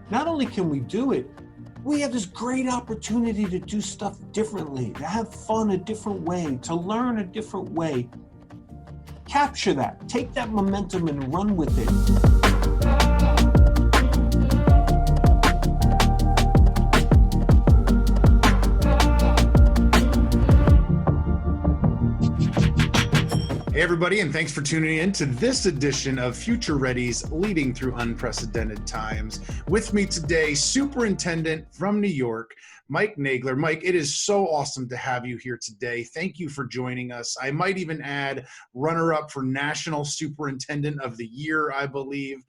not only can we do it, we have this great opportunity to do stuff differently, to have fun a different way, to learn a different way. Capture that, take that momentum and run with it. Hey everybody, and thanks for tuning in to this edition of Future Ready's Leading Through Unprecedented Times. With me today, Superintendent from New York, Mike Nagler. Mike, it is so awesome to have you here today. Thank you for joining us. I might even add runner-up for National Superintendent of the Year, I believe.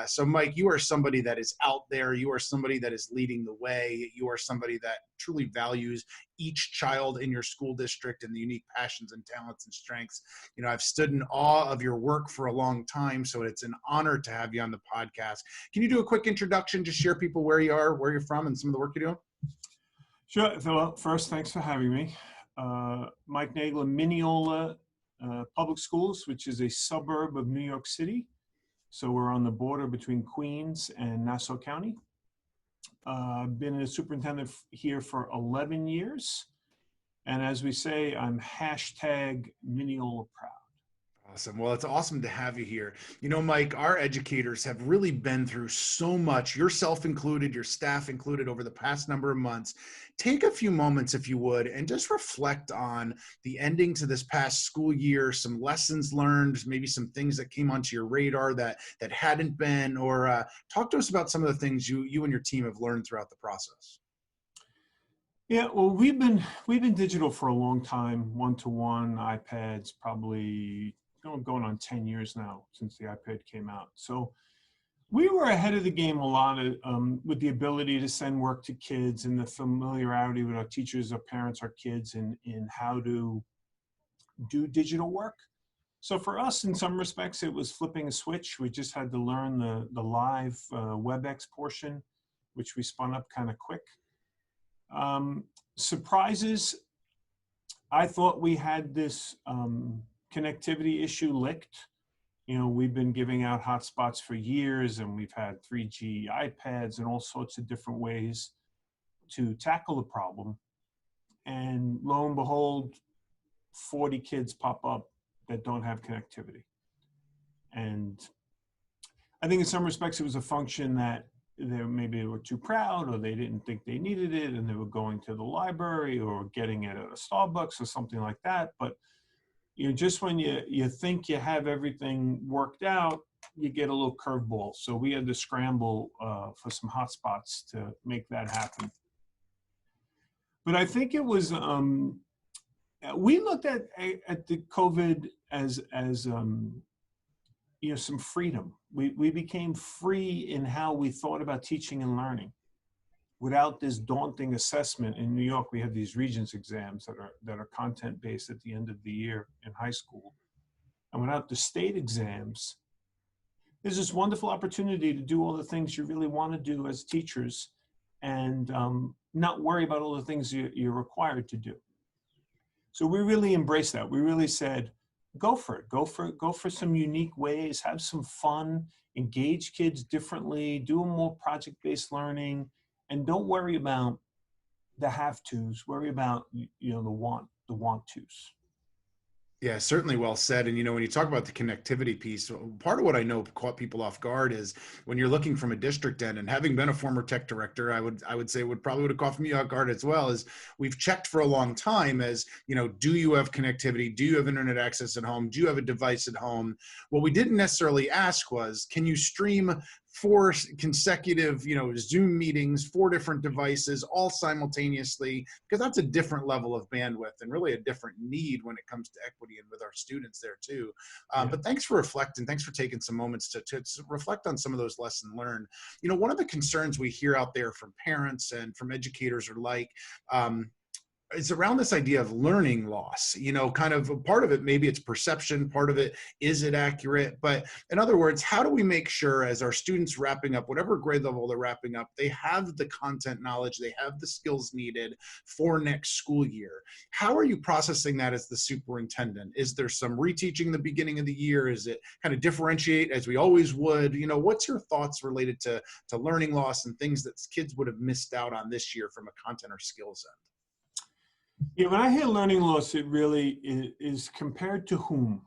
So Mike, you are somebody that is out there. You are somebody that is leading the way. You are somebody that truly values each child in your school district and the unique passions and talents and strengths. You know, I've stood in awe of your work for a long time, so it's an honor to have you on the podcast. Can you do a quick introduction, just share people where you are, where you're from, and some of the work you're doing? Sure. Well, first, thanks for having me. Mike Nagler, Mineola Public Schools, which is a suburb of New York City. So we're on the border between Queens and Nassau County. I've been a superintendent here for 11 years. And as we say, I'm hashtag Mineola proud. Awesome. Well, it's awesome to have you here. You know, Mike, our educators have really been through so much, yourself included, your staff included, over the past number of months. Take a few moments, if you would, and just reflect on the ending to this past school year, some lessons learned, maybe some things that came onto your radar that hadn't been, or talk to us about some of the things you and your team have learned throughout the process. Yeah, well, we've been digital for a long time, one-to-one, iPads, probably going on 10 years now since the iPad came out. So we were ahead of the game a lot with the ability to send work to kids and the familiarity with our teachers, our parents, our kids in how to do digital work. So for us, in some respects, it was flipping a switch. We just had to learn the live WebEx portion, which we spun up kind of quick. Surprises, I thought we had this connectivity issue licked. You know, we've been giving out hotspots for years, and we've had 3G iPads and all sorts of different ways to tackle the problem. And lo and behold, 40 kids pop up that don't have connectivity. And I think in some respects it was a function that maybe they were too proud, or they didn't think they needed it, and they were going to the library or getting it at a Starbucks or something like that. But you know, just when you think you have everything worked out, you get a little curveball. So we had to scramble for some hotspots to make that happen. But I think it was, we looked at the COVID as you know, some freedom. We became free in how we thought about teaching and learning. Without this daunting assessment. In New York, we have these Regents exams that are content-based at the end of the year in high school. And without the state exams, there's this wonderful opportunity to do all the things you really want to do as teachers and not worry about all the things you're required to do. So we really embraced that. We really said, go for it. Go for some unique ways, have some fun, engage kids differently, do more project-based learning, and don't worry about the have-tos. Worry about, you know, the want-tos. Yeah, certainly well said. And, you know, when you talk about the connectivity piece, part of what I know caught people off guard is when you're looking from a district end, and having been a former tech director, I would say would have caught me off guard as well, is we've checked for a long time as, you know, do you have connectivity? Do you have internet access at home? Do you have a device at home? What we didn't necessarily ask was, can you stream 4 consecutive, you know, Zoom meetings, 4 different devices, all simultaneously, because that's a different level of bandwidth and really a different need when it comes to equity and with our students there too. But thanks for reflecting. Thanks for taking some moments to reflect on some of those lessons learned. You know, one of the concerns we hear out there from parents and from educators are like, is around this idea of learning loss. Kind of a part of it, maybe it's perception, part of it, is it accurate? But in other words, how do we make sure as our students wrapping up, whatever grade level they're wrapping up, they have the content knowledge, they have the skills needed for next school year? How are you processing that as the superintendent? Is there some reteaching the beginning of the year? Is it kind of differentiate as we always would? What's your thoughts related to learning loss and things that kids would have missed out on this year from a content or skills end? Yeah, when I hear learning loss, it really is compared to whom.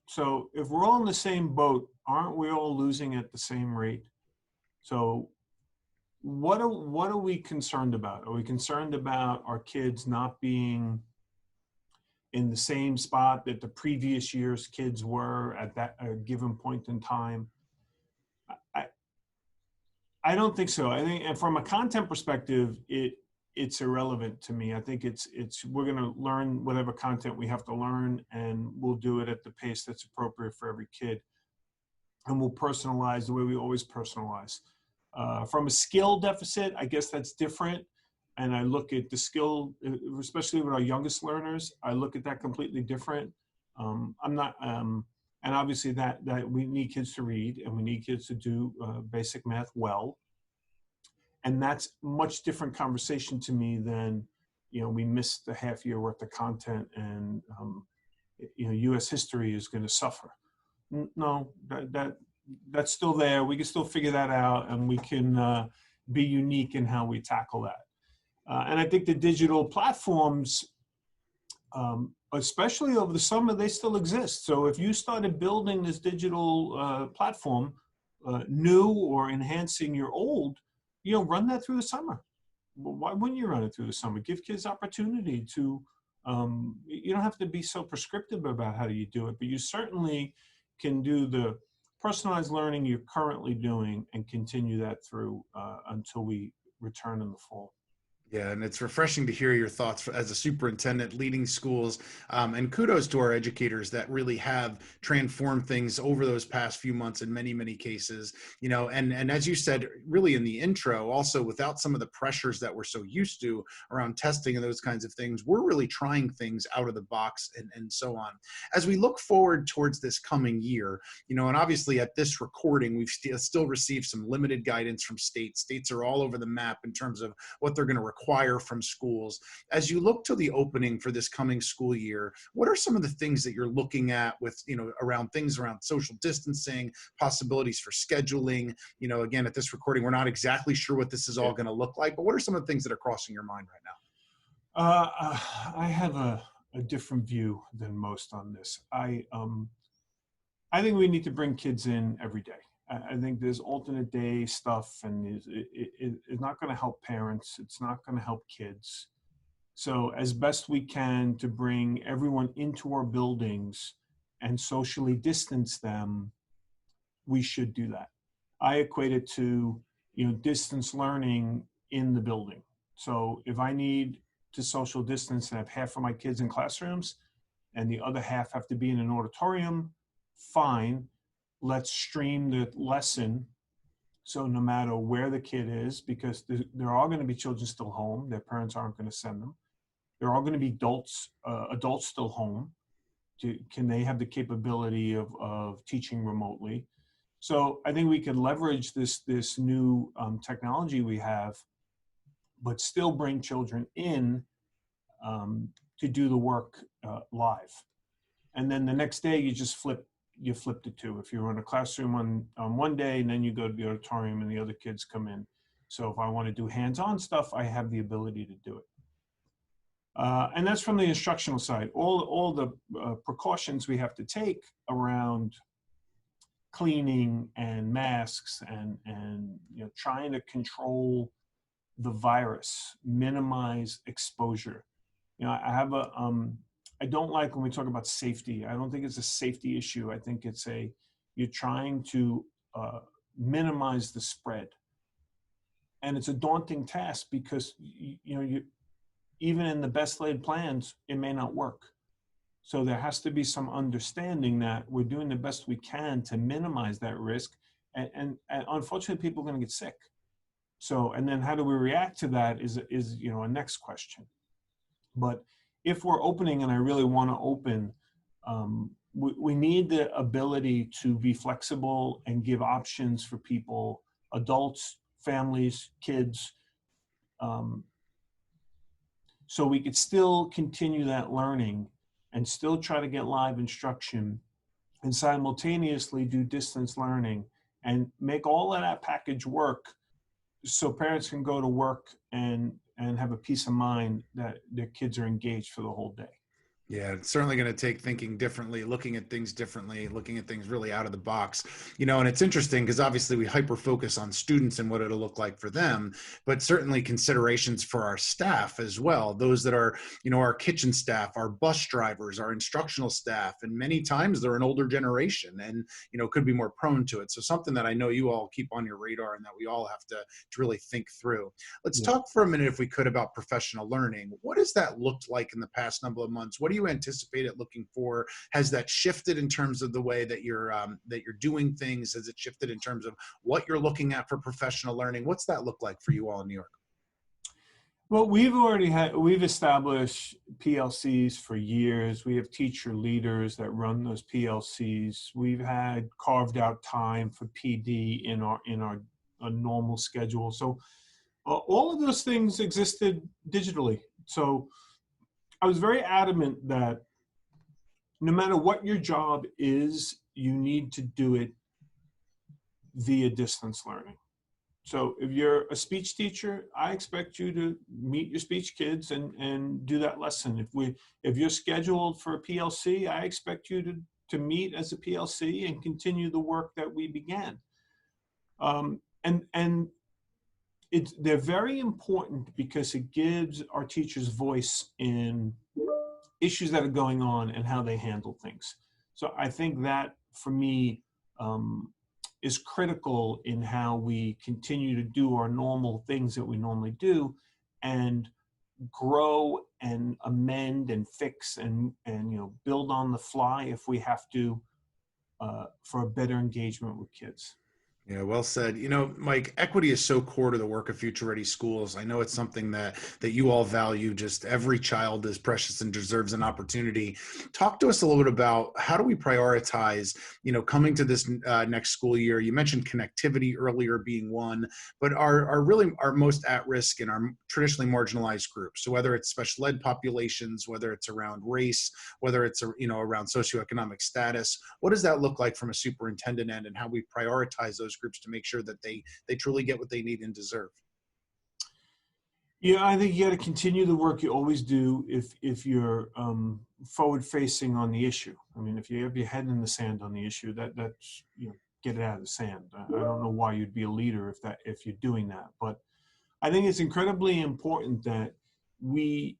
So if we're all in the same boat, aren't we all losing at the same rate? So what are we concerned about? Are we concerned about our kids not being in the same spot that the previous year's kids were at that given point in time? I don't think so. I think, and from a content perspective, it's irrelevant to me. I think it's we're going to learn whatever content we have to learn, and we'll do it at the pace that's appropriate for every kid, and we'll personalize the way we always personalize. From a skill deficit, I guess that's different. And I look at the skill, especially with our youngest learners, I look at that completely different. I'm not, and obviously that we need kids to read and we need kids to do basic math well. And that's much different conversation to me than, we missed a half year worth of content and, U.S. history is going to suffer. No, that's still there. We can still figure that out, and we can be unique in how we tackle that. And I think the digital platforms, especially over the summer, they still exist. So if you started building this digital platform, new or enhancing your old, run that through the summer. Well, why wouldn't you run it through the summer? Give kids opportunity to, you don't have to be so prescriptive about how you do it, but you certainly can do the personalized learning you're currently doing and continue that through until we return in the fall. Yeah, and it's refreshing to hear your thoughts as a superintendent leading schools, and kudos to our educators that really have transformed things over those past few months in many, many cases, and as you said, really in the intro, also without some of the pressures that we're so used to around testing and those kinds of things, we're really trying things out of the box and so on. As we look forward towards this coming year, and obviously at this recording, we've still received some limited guidance from states. States are all over the map in terms of what they're going to require from schools. As you look to the opening for this coming school year, what are some of the things that you're looking at with, around social distancing, possibilities for scheduling? Again, at this recording, we're not exactly sure what this is all going to look like, but what are some of the things that are crossing your mind right now? I have a different view than most on this. I think we need to bring kids in every day. I think there's alternate day stuff, and it's not going to help parents. It's not going to help kids. So as best we can to bring everyone into our buildings and socially distance them, we should do that. I equate it to, distance learning in the building. So if I need to social distance and have half of my kids in classrooms and the other half have to be in an auditorium, fine. Let's stream the lesson. So no matter where the kid is, because there are going to be children still home, their parents aren't going to send them. There are going to be adults still home. Can they have the capability of teaching remotely? So I think we could leverage this new technology we have, but still bring children in to do the work live. And then the next day you just flipped the two. If you're in a classroom on one day and then you go to the auditorium and the other kids come in. So if I want to do hands-on stuff, I have the ability to do it. And that's from the instructional side. All the precautions we have to take around cleaning and masks and trying to control the virus, minimize exposure. I have I don't like when we talk about safety. I don't think it's a safety issue. I think it's you're trying to minimize the spread. And it's a daunting task because, you even in the best laid plans, it may not work. So there has to be some understanding that we're doing the best we can to minimize that risk. And unfortunately, people are going to get sick. So, and then how do we react to that is a next question. But if we're opening, and I really want to open, we need the ability to be flexible and give options for people, adults, families, kids, um, so we could still continue that learning and still try to get live instruction and simultaneously do distance learning and make all of that package work so parents can go to work and have a peace of mind that their kids are engaged for the whole day. Yeah, it's certainly going to take thinking differently, looking at things differently, looking at things really out of the box. And it's interesting because obviously we hyper focus on students and what it'll look like for them, but certainly considerations for our staff as well. Those that are, our kitchen staff, our bus drivers, our instructional staff, and many times they're an older generation and, could be more prone to it. So something that I know you all keep on your radar and that we all have to really think through. Let's talk for a minute, if we could, about professional learning. What has that looked like in the past number of months? What do you anticipate it looking for? Has that shifted in terms of the way that you're doing things? Has it shifted in terms of what you're looking at for professional learning? What's that look like for you all in New York? Well, we've established PLCs for years. We have teacher leaders that run those PLCs. We've had carved out time for PD in our normal schedule. So all of those things existed digitally. So I was very adamant that no matter what your job is, you need to do it via distance learning. So if you're a speech teacher, I expect you to meet your speech kids and do that lesson. If you're scheduled for a PLC, I expect you to meet as a PLC and continue the work that we began. And they're very important because it gives our teachers voice in issues that are going on and how they handle things. So I think that, for me, is critical in how we continue to do our normal things that we normally do and grow and amend and fix and build on the fly if we have to for a better engagement with kids. Yeah, well said. Mike, equity is so core to the work of Future Ready Schools. I know it's something that you all value. Just every child is precious and deserves an opportunity. Talk to us a little bit about how do we prioritize, coming to this next school year. You mentioned connectivity earlier being one, but our most at risk and our traditionally marginalized groups. So whether it's special ed populations, whether it's around race, whether it's around socioeconomic status, what does that look like from a superintendent end, and how we prioritize those groups to make sure that they truly get what they need and deserve? Yeah, I think you got to continue the work you always do if you're forward facing on the issue. I mean, if you have your head in the sand on the issue, that's get it out of the sand. I don't know why you'd be a leader if you're doing that, but I think it's incredibly important that we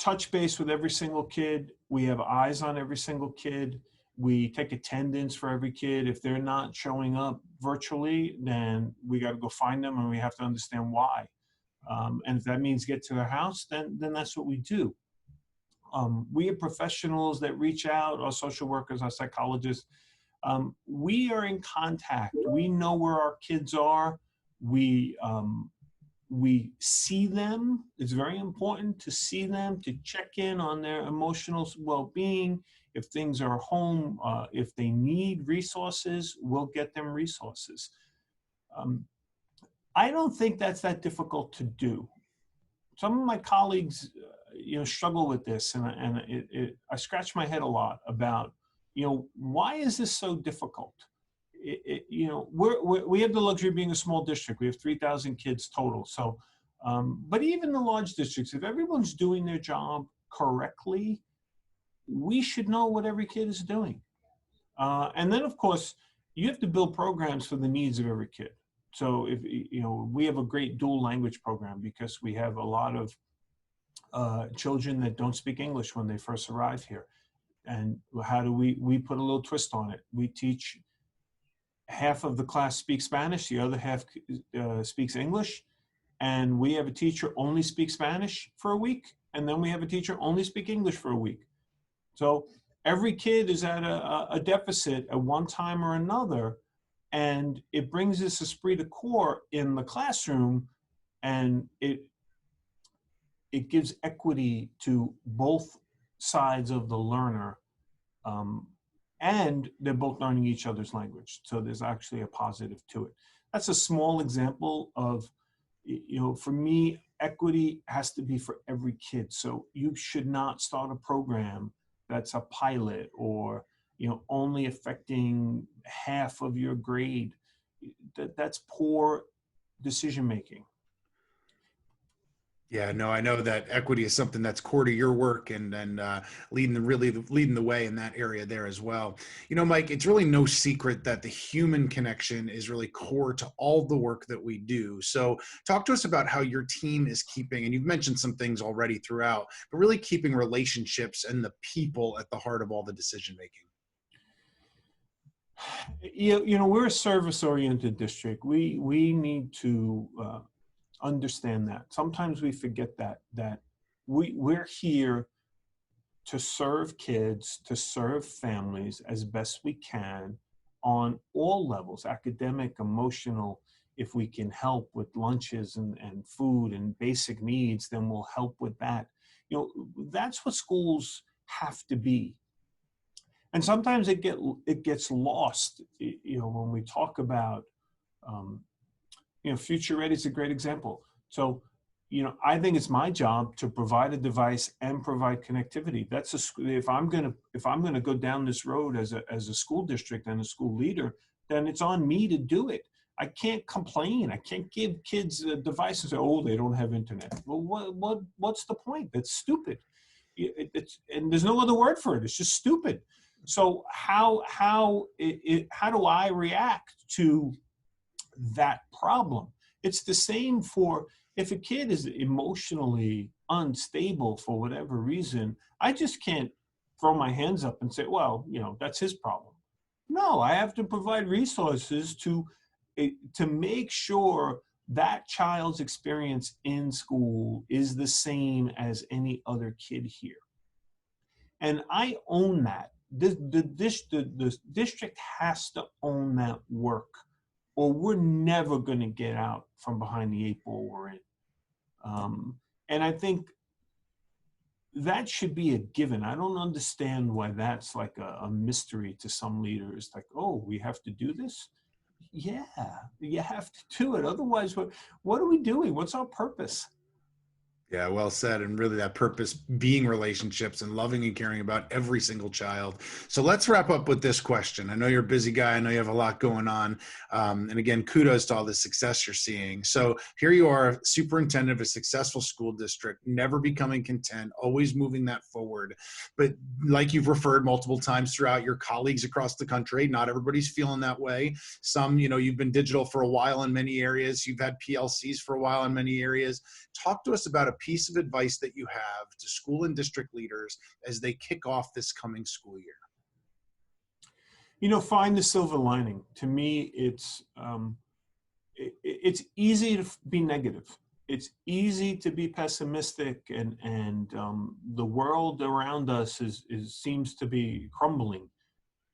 touch base with every single kid. We have eyes on every single kid. We take attendance for every kid. If they're not showing up virtually, then we got to go find them and we have to understand why. And if that means get to their house, then that's what we do. We have professionals that reach out, our social workers, our psychologists. We are in contact. We know where our kids are. We see them. It's very important to see them, to check in on their emotional well-being. If things are home, if they need resources, we'll get them resources. I don't think that's that difficult to do. Some of my colleagues, struggle with this, and I scratch my head a lot about, why is this so difficult? We have the luxury of being a small district. We have 3,000 kids total. So, but even the large districts, if everyone's doing their job correctly, we should know what every kid is doing. And then, of course, you have to build programs for the needs of every kid. So if we have a great dual language program because we have a lot of children that don't speak English when they first arrive here. And how do we put a little twist on it? We teach half of the class speaks Spanish, the other half speaks English. And we have a teacher only speak Spanish for a week. And then we have a teacher only speak English for a week. So every kid is at a deficit at one time or another. And it brings this esprit de corps in the classroom, and it it gives equity to both sides of the learner, um, and they're both learning each other's language. So there's actually a positive to it. That's a small example of, for me, equity has to be for every kid. So you should not start a program that's a pilot or, only affecting half of your grade. That's poor decision making. Yeah, no, I know that equity is something that's core to your work, and leading the way in that area there as well. Mike, it's really no secret that the human connection is really core to all the work that we do. So talk to us about how your team is keeping, and you've mentioned some things already throughout, but really keeping relationships and the people at the heart of all the decision making. We're a service-oriented district. We need to understand that. Sometimes we forget that we're here to serve kids, to serve families as best we can on all levels, academic, emotional. If we can help with lunches and food and basic needs, then we'll help with that. That's what schools have to be. And sometimes it gets lost, when we talk about, um, Future Ready is a great example. So, I think it's my job to provide a device and provide connectivity. If I'm gonna go down this road as a school district and a school leader, then it's on me to do it. I can't complain. I can't give kids a device and say, "Oh, they don't have internet." Well, what's the point? That's stupid. And there's no other word for it. It's just stupid. So how do I react to that problem? It's the same for if a kid is emotionally unstable for whatever reason. I just can't throw my hands up and say, well, that's his problem. No, I have to provide resources to make sure that child's experience in school is the same as any other kid here. And I own that. The district has to own that work, or we're never going to get out from behind the 8 ball we're in. And I think that should be a given. I don't understand why that's like a mystery to some leaders. Like, oh, we have to do this? Yeah, you have to do it. Otherwise, what are we doing? What's our purpose? Yeah, well said. And really that purpose being relationships and loving and caring about every single child. So let's wrap up with this question. I know you're a busy guy. I know you have a lot going on. And again, kudos to all the success you're seeing. So here you are, superintendent of a successful school district, never becoming content, always moving that forward. But like you've referred multiple times throughout, your colleagues across the country, not everybody's feeling that way. Some, you've been digital for a while in many areas. You've had PLCs for a while in many areas. Talk to us about a piece of advice that you have to school and district leaders as they kick off this coming school year. Find the silver lining. To me, it's easy to be negative. It's easy to be pessimistic, and the world around us seems to be crumbling.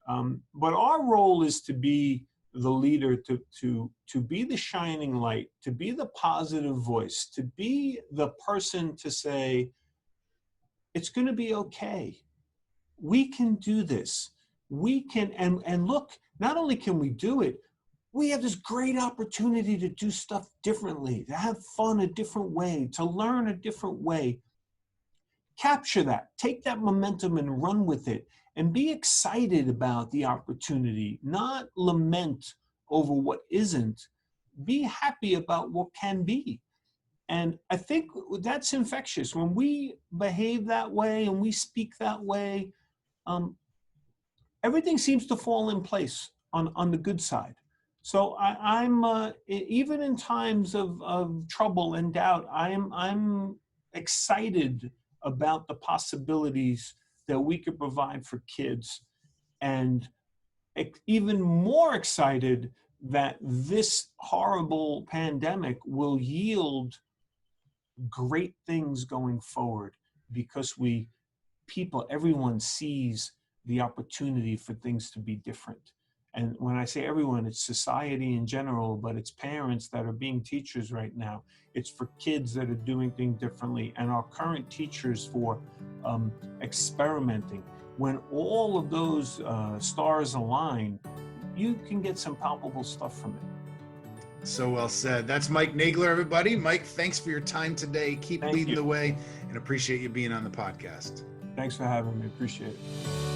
But our role is to be the leader, to be the shining light, to be the positive voice, to be the person to say, it's going to be okay. We can do this. We can, and look, not only can we do it, we have this great opportunity to do stuff differently, to have fun a different way, to learn a different way. Capture that, take that momentum and run with it, and be excited about the opportunity, not lament over what isn't. Be happy about what can be. And I think that's infectious. When we behave that way and we speak that way, everything seems to fall in place on the good side. So I'm even in times of trouble and doubt, I'm excited about the possibilities that we could provide for kids, and even more excited that this horrible pandemic will yield great things going forward, because everyone sees the opportunity for things to be different. And when I say everyone, it's society in general, but it's parents that are being teachers right now. It's for kids that are doing things differently, and our current teachers for experimenting. When all of those stars align, you can get some palpable stuff from it. So well said. That's Mike Nagler, everybody. Mike, thanks for your time today. Keep leading the way, and appreciate you being on the podcast. Thanks for having me. Appreciate it.